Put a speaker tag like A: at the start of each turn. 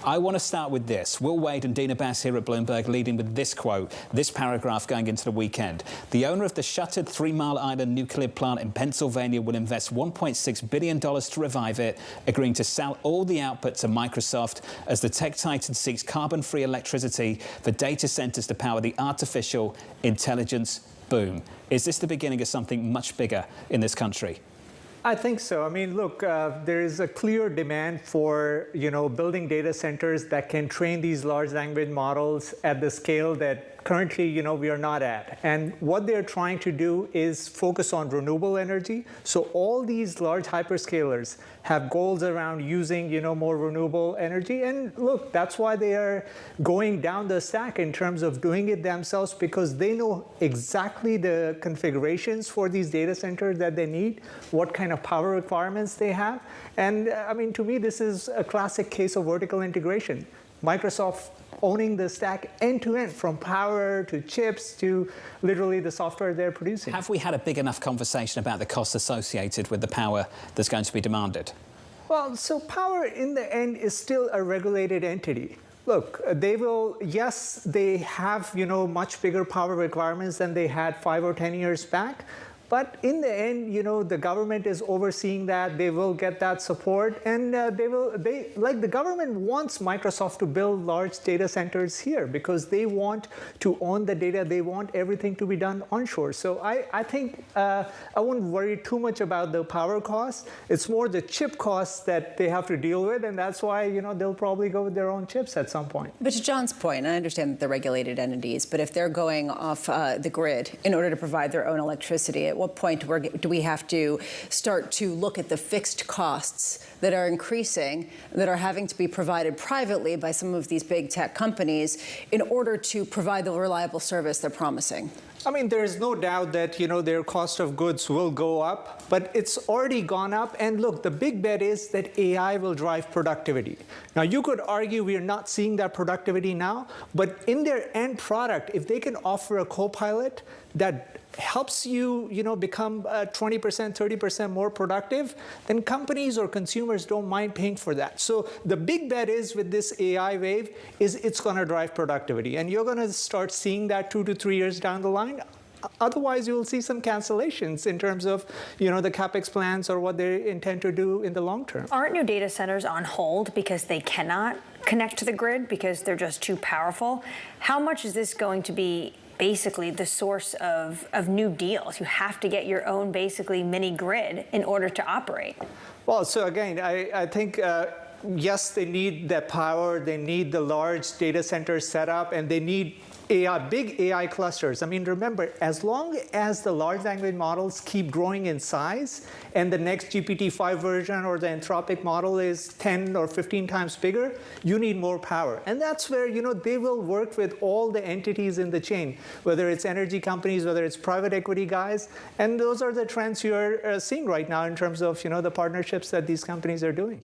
A: I want to start with this. Will Wade and Dina Bass here at Bloomberg leading with this quote, this paragraph going into the weekend. The owner of the shuttered 3 Mile Island nuclear plant in Pennsylvania will invest $1.6 billion to revive it, agreeing to sell all the output to Microsoft as the tech titan seeks carbon-free electricity for data centers to power the artificial intelligence boom. Is this the beginning of something much bigger in this country?
B: I think so. I mean, look, there is a clear demand for, building data centers that can train these large language models at the scale that currently, we are not at. And what they're trying to do is focus on renewable energy. So all these large hyperscalers have goals around using, more renewable energy. And look, that's why they are going down the stack in terms of doing it themselves, because they know exactly the configurations for these data centers that they need, what kind of power requirements they have. And I mean, to me, this is a classic case of vertical integration. Microsoft owning the stack end-to-end, from power to chips to literally the software they're producing.
A: Have we had a big enough conversation about the costs associated with the power that's going to be demanded?
B: Well, so power in the end is still a regulated entity. Look, yes, they have, much bigger power requirements than they had 5 or 10 years back. But in the end, the government is overseeing that. They will get that support, and the government wants Microsoft to build large data centers here because they want to own the data. They want everything to be done onshore. So I think I wouldn't worry too much about the power costs. It's more the chip costs that they have to deal with, and that's why they'll probably go with their own chips at some point.
C: But to John's point, I understand that they're regulated entities, but if they're going off the grid in order to provide their own electricity, at what point do we have to start to look at the fixed costs that are increasing, that are having to be provided privately by some of these big tech companies in order to provide the reliable service they're promising?
B: I mean, there's no doubt that, their cost of goods will go up, but it's already gone up. And look, the big bet is that AI will drive productivity. Now, you could argue we are not seeing that productivity now, but in their end product, if they can offer a co-pilot that helps you, become 20%, 30% more productive, then companies or consumers don't mind paying for that. So the big bet is with this AI wave is it's going to drive productivity. And you're going to start seeing that 2 to 3 years down the line. Otherwise, you'll see some cancellations in terms of, the CapEx plans or what they intend to do in the long term.
D: Aren't new data centers on hold because they cannot connect to the grid because they're just too powerful? How much is this going to be basically the source of new deals? You have to get your own basically mini grid in order to operate.
B: Well, so again, I think, yes, they need that power. They need the large data center setup, and they need big AI clusters. I mean, remember, as long as the large language models keep growing in size and the next GPT-5 version or the Anthropic model is 10 or 15 times bigger, you need more power. And that's where, they will work with all the entities in the chain, whether it's energy companies, whether it's private equity guys. And those are the trends you're seeing right now in terms of, the partnerships that these companies are doing.